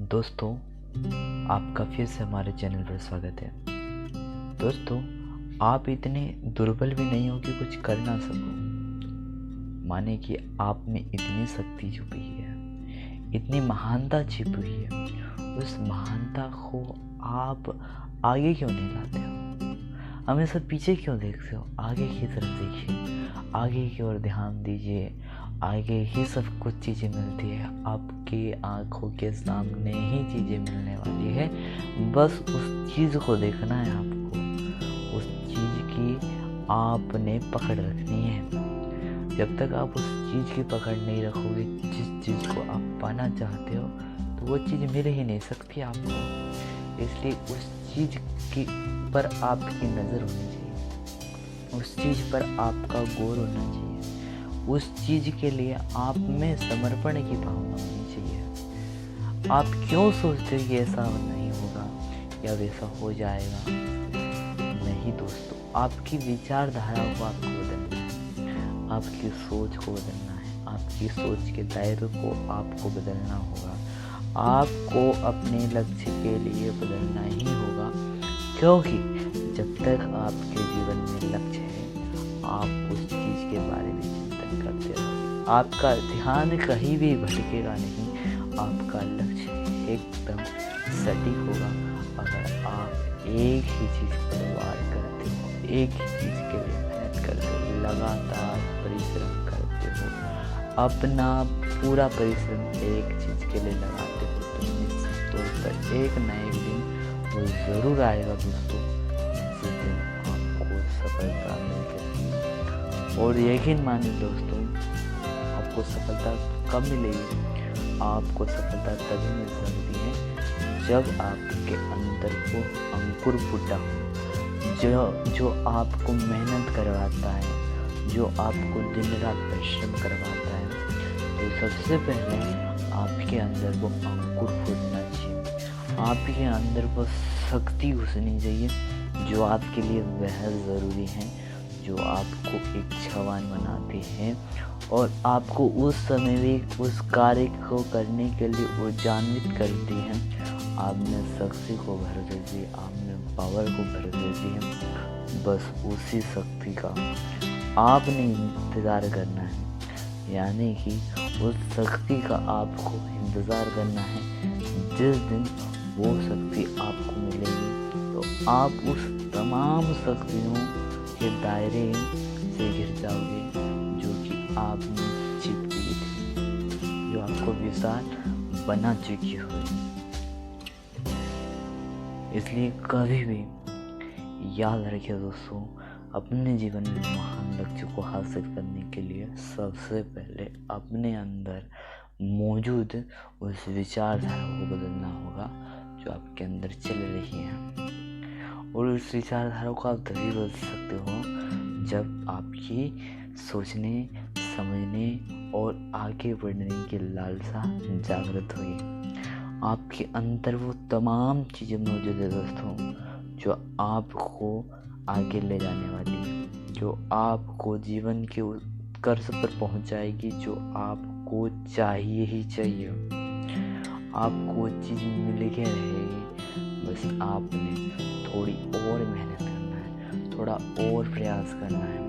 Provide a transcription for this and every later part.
दोस्तों, आपका फिर से हमारे चैनल पर स्वागत है। दोस्तों, आप इतने दुर्बल भी नहीं हो कि कुछ कर ना सको। माने कि आप में इतनी शक्ति छुपी है, इतनी महानता छिपी हुई है। उस महानता को आप आगे क्यों नहीं लाते हो? हमेशा पीछे क्यों देखते हो? आगे की तरफ देखिए, आगे की ओर ध्यान दीजिए। आगे ही सब कुछ चीज़ें मिलती है, आपकी आंखों के सामने ही चीज़ें मिलने वाली है। बस उस चीज़ को देखना है आपको, उस चीज़ की आपने पकड़ रखनी है। जब तक आप उस चीज़ की पकड़ नहीं रखोगे, जिस चीज़ को आप पाना चाहते हो, तो वो चीज़ मिल ही नहीं सकती आपको। इसलिए उस चीज़ की पर आपकी नज़र होनी चाहिए, उस चीज़ पर आपका गौर होना चाहिए, उस चीज़ के लिए आप में समर्पण की भावना होनी चाहिए। आप क्यों सोचते हो कि ऐसा नहीं होगा या वैसा हो जाएगा? नहीं दोस्तों, आपकी विचारधारा को आपको बदलना है, आपकी सोच को बदलना है, आपकी सोच के दायरे को आपको बदलना होगा। आपको अपने लक्ष्य के लिए बदलना ही होगा, क्योंकि जब तक आपके जीवन में लक्ष्य है, आप उस चीज़ के बारे में चिंतन करते रहोगे। आपका ध्यान कहीं भी भटकेगा नहीं, आपका लक्ष्य एकदम सटीक होगा। अगर आप एक ही चीज़ पर वार करते हो, एक ही चीज़ के लिए मेहनत करते हो, लगातार परिश्रम करते हो, अपना पूरा परिश्रम एक चीज़ के लिए लगाते हो, तो निश्चित तौर पर एक न एक दिन वो ज़रूर आएगा दोस्तों, जिस दिन आपको सफलता मिलेगी। और यकीन मानिए दोस्तों, आपको सफलता कब मिलेगी? आपको सफलता तभी मिल सकती है जब आपके अंदर वो अंकुर फूटा हो, जो आपको मेहनत करवाता है, जो आपको दिन रात परिश्रम करवाता है। तो सबसे पहले आपके अंदर वो अंकुर फूटना चाहिए, आपके अंदर वो शक्ति घुसनी चाहिए जो आपके लिए बेहद ज़रूरी है, जो आपको इच्छावान बनाती है और आपको उस समय भी उस कार्य को करने के लिए ऊर्जान्वित करती है। आपने शक्ति को भर देती है, आपने पावर को भर देती है। बस उसी शक्ति का आपने इंतज़ार करना है, यानी कि उस शक्ति का आपको इंतज़ार करना है। जिस दिन वो शक्ति आपको मिलेगी, तो आप उस तमाम शक्तियों के दायरे से घिर जाओगे जो कि आपने जीत ली थी, जो आपको विशाल बना चुकी हो। इसलिए कभी भी याद रखिए दोस्तों, अपने जीवन में महान लक्ष्य को हासिल करने के लिए सबसे पहले अपने अंदर मौजूद उस विचारधारा को बदलना होगा जो आपके अंदर चल रही है। और उस विचारधारा को आप तभी बदल सकते हो जब आपकी सोचने, समझने और आगे बढ़ने की लालसा जागृत होगी। आपके अंदर वो तमाम चीज़ें मौजूद है दोस्तों, जो आपको आगे ले जाने वाली है, जो आपको जीवन के उत्कर्ष पर पहुंचाएगी, जो आपको चाहिए ही चाहिए। आपको वो चीज़ मिल के रहेगी, बस आपने थोड़ी और मेहनत करना है, थोड़ा और प्रयास करना है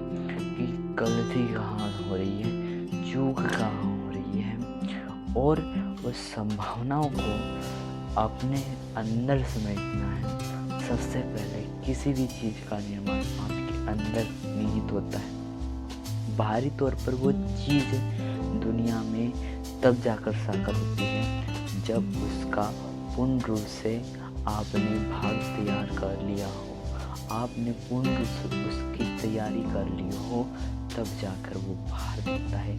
कि गलती कहाँ हो रही है, चूक कहाँ हो रही है, और उस संभावनाओं को अपने अंदर समेटना है। सबसे पहले किसी भी चीज़ का निर्माण आपके अंदर निहित होता है। बाहरी तौर पर वो चीज़ दुनिया में तब जाकर साकार होती है जब उसका पूर्ण रूप से आपने भाग तैयार कर लिया हो, आपने पूर्ण रूप से उसकी तैयारी कर ली हो, तब जाकर वो बाहर दिखता है।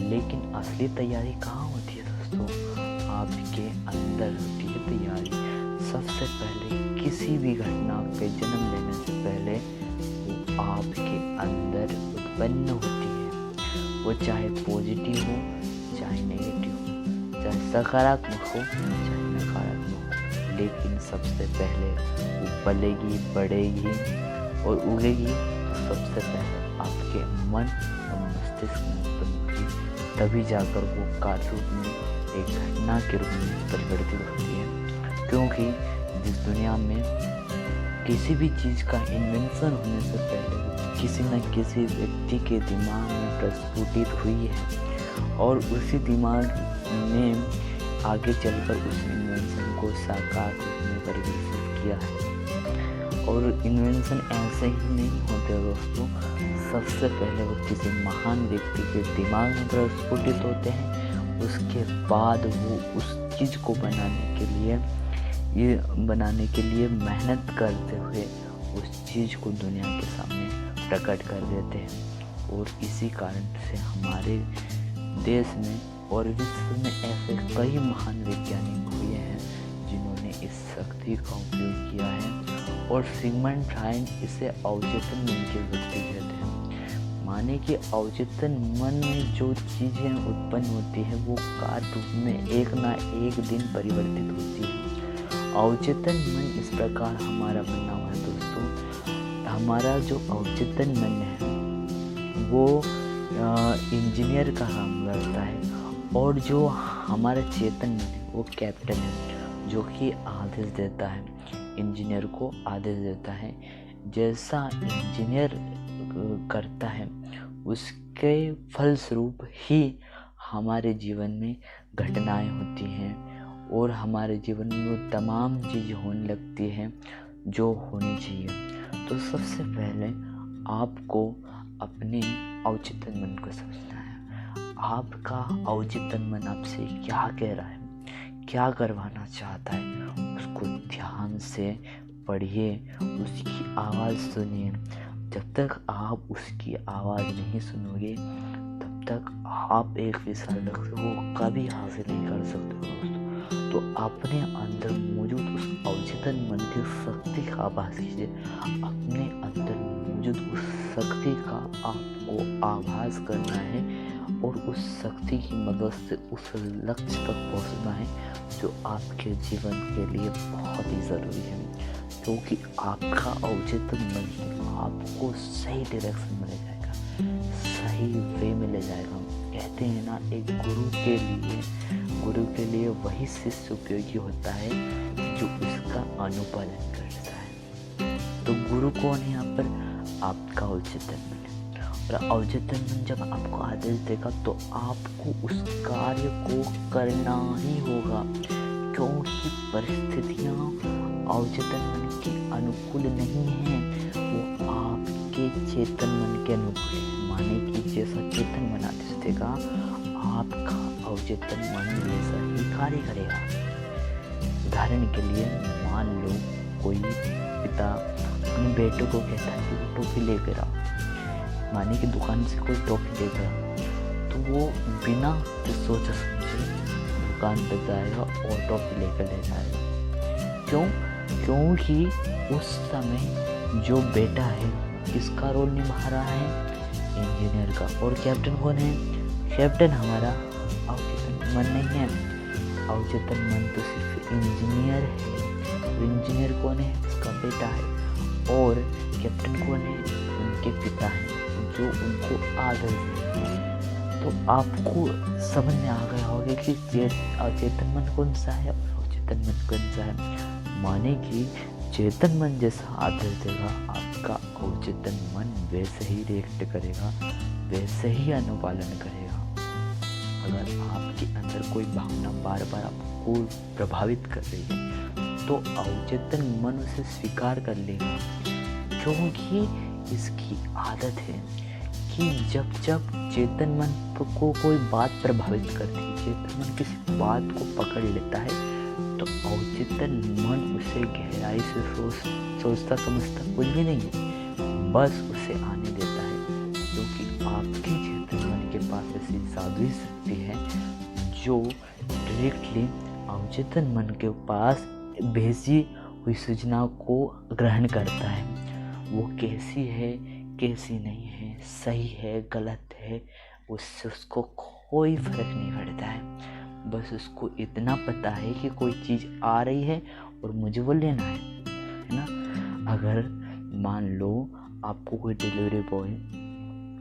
लेकिन असली तैयारी कहाँ होती है दोस्तों? आपके अंदर होती है तैयारी। सबसे पहले किसी भी घटना के जन्म लेने से पहले वो आपके अंदर उत्पन्न होती है। वो चाहे पॉजिटिव हो, चाहे नेगेटिव हो, चाहे सकारात्मक हो, चाहे नकारात्मक हो, लेकिन सबसे पहले वो पलेगी, बढ़ेगी और उगेगी। तो सबसे पहले आपके मन और मस्तिष्क में उत्पन्न होगी, तभी जाकर वो कार्य रूप में, एक घटना के रूप में परिवर्तित होती है। क्योंकि जिस दुनिया में किसी भी चीज़ का इन्वेंशन होने से पहले किसी न किसी व्यक्ति के दिमाग में प्रस्फुटित हुई है और उसी दिमाग ने आगे चलकर उस इन्वेंशन को साकार रूप में परिवर्तित किया है। और इन्वेंशन ऐसे ही नहीं होते दोस्तों, सबसे पहले वो किसी महान व्यक्ति के दिमाग में प्रस्फुटित होते हैं, उसके बाद वो उस चीज़ को बनाने के लिए मेहनत करते हुए उस चीज़ को दुनिया के सामने प्रकट कर देते हैं। और इसी कारण से हमारे देश में और विश्व में ऐसे कई महान वैज्ञानिक हुए हैं जिन्होंने इस शक्ति का उपयोग किया है। और सिगमंड फ्रायड इसे अवचेतन मन की वृत्ति कहते हैं। माने कि अवचेतन मन में जो चीज़ें उत्पन्न होती है वो कार्य रूप में एक ना एक दिन परिवर्तित होती है। अवचेतन मन इस प्रकार हमारा बना हुआ है दोस्तों। हमारा जो अवचेतन मन है वो इंजीनियर का काम करता है, और जो हमारा चेतन मन है वो कैप्टन है, जो कि आदेश देता है, इंजीनियर को आदेश देता है। जैसा इंजीनियर करता है उसके फलस्वरूप ही हमारे जीवन में घटनाएं होती हैं और हमारे जीवन में वो तमाम चीज़ें होने लगती हैं जो होनी चाहिए। तो सबसे पहले आपको अपने अवचेतन मन को समझना है। आपका अवचेतन मन आपसे क्या कह रहा है, क्या करवाना चाहता है, उसको ध्यान से पढ़िए, उसकी आवाज़ सुनिए। जब तक आप उसकी आवाज़ नहीं सुनोगे तब तक आप एक विशाल लक्ष्य को कभी हासिल नहीं कर सकते दोस्तों। तो अपने अंदर मौजूद उस अवचेतन मन की शक्ति का आभास कीजिए। अपने अंदर मौजूद उस शक्ति का आपको आभास करना है और उस शक्ति की मदद से उस लक्ष्य तक पहुंचना है जो आपके जीवन के लिए बहुत ही ज़रूरी है। क्योंकि आपका अवचेतन मन ही आपको सही डायरेक्शन में ले जाएगा, सही वे में ले जाएगा। कहते हैं ना, एक गुरु के लिए वही शिष्य उपयोगी होता है जो उसका अनुपालन करता है। तो गुरु कौन है यहाँ पर? आपका अवचेतन मन। और अवचेतन मन जब आपको आदेश देगा तो आपको उस कार्य को करना ही होगा, क्योंकि परिस्थितियाँ अवचेतन मन के अनुकूल नहीं हैं, वो आपके चेतन मन के अनुकूल है। माने कि जैसा चेतन मन आदेश देगा आपका अवचेतन मन वैसा ही कार्य करेगा। उदाहरण के लिए मान लो कोई पिता अपने बेटे को कहता है कि वो टॉफी लेकर आओ। माने कि दुकान से कोई टॉफी लेकर आओ, तो वो बिना सोचे समझे दुकान पर जाएगा और टॉफी लेकर ले जाएगा। क्यों? क्योंकि उस समय जो बेटा है किसका रोल निभा रहा है? इंजीनियर का। और कैप्टन कौन है? कैप्टन हमारा अवचेतन मन नहीं है। अवचेतन मन तो सिर्फ इंजीनियर है। इंजीनियर कौन है? उसका बेटा है। और कैप्टन कौन है? उनके पिता हैं जो उनको आदर्श देते हैं। तो आपको समझ में आ गया होगा कि अचेतन मन कौन सा है और अवचेतन मन कौन सा है। माने कि चेतन मन जैसा आदर्श देगा आपका अवचेतन मन वैसे ही रिएक्ट करेगा, वैसे ही अनुपालन करेगा। अगर आपके अंदर कोई भावना बार बार आपको प्रभावित कर रही है तो अवचेतन मन उसे स्वीकार कर लेगा, क्योंकि इसकी आदत है कि जब जब चेतन मन को कोई बात प्रभावित करती है, चेतन मन किसी बात को पकड़ लेता है तो अवचेतन मन उसे गहराई से सोचता समझता कुछ भी नहीं है, बस उसे आने देता है। क्योंकि आपके चेतन मन के पास ऐसी जादुई शक्ति है जो डायरेक्टली अवचेतन मन के पास भेजी हुई सूचना को ग्रहण करता है। वो कैसी है कैसी नहीं है, सही है गलत है, उससे उसको कोई फर्क नहीं पड़ता है। बस उसको इतना पता है कि कोई चीज़ आ रही है और मुझे वो लेना है ना। अगर मान लो आपको कोई डिलीवरी बॉय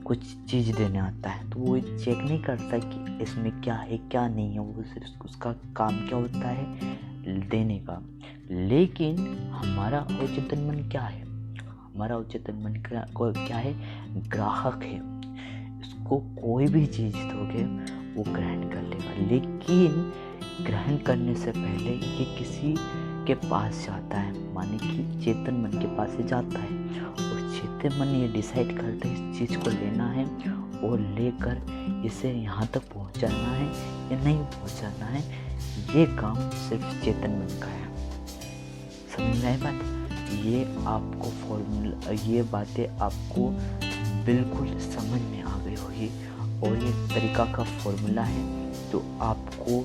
कुछ चीज़ देने आता है तो वो चेक नहीं करता कि इसमें क्या है क्या नहीं है, वो सिर्फ उसका काम क्या होता है, देने का। लेकिन हमारा अवचेतन मन क्या है? हमारा अवचेतन मन क्या है? ग्राहक है। इसको कोई भी चीज़ दोगे वो ग्रहण कर लेगा, लेकिन ग्रहण करने से पहले ये किसी के पास जाता है, माने कि चेतन मन के पास से जाता है, और चेतन मन ये डिसाइड करता है इस चीज़ को लेना है और लेकर इसे यहाँ तक पहुँचाना है या नहीं पहुँचाना है। ये काम सिर्फ चेतन मन का है। समझ में आई बात? ये आपको फॉर्मूला, ये बातें आपको बिल्कुल समझ में आ गई होगी, और ये तरीका का फॉर्मूला है तो आपको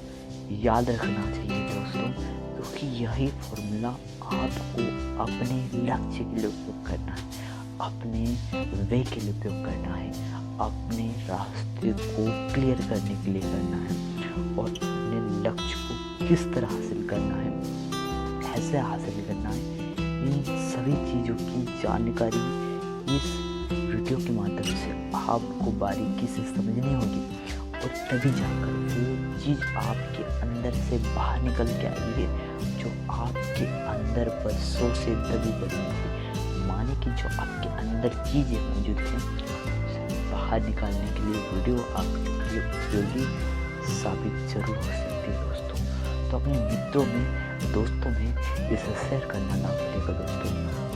याद रखना चाहिए दोस्तों, क्योंकि यही फॉर्मूला आपको अपने लक्ष्य के लिए उपयोग करना है, अपने वे के लिए उपयोग करना है, अपने रास्ते को क्लियर करने के लिए करना है, और अपने लक्ष्य को किस तरह हासिल करना है, कैसे हासिल करना है, इन सभी चीज़ों की जानकारी इस वीडियो के माध्यम से आपको बारीकी से समझनी होगी, और तभी जाकर वो चीज़ आपके अंदर से बाहर निकल के आएगी जो आपके अंदर बरसों से दबी पड़ी थी। माने कि जो आपके अंदर चीज़ें मौजूद हैं उसे बाहर निकालने के लिए वीडियो आपके लिए उपयोगी साबित जरूर हो सकती है दोस्तों। तो अपने मित्रों में, दोस्तों में इसे शेयर करना ना भूलिएगा दोस्तों।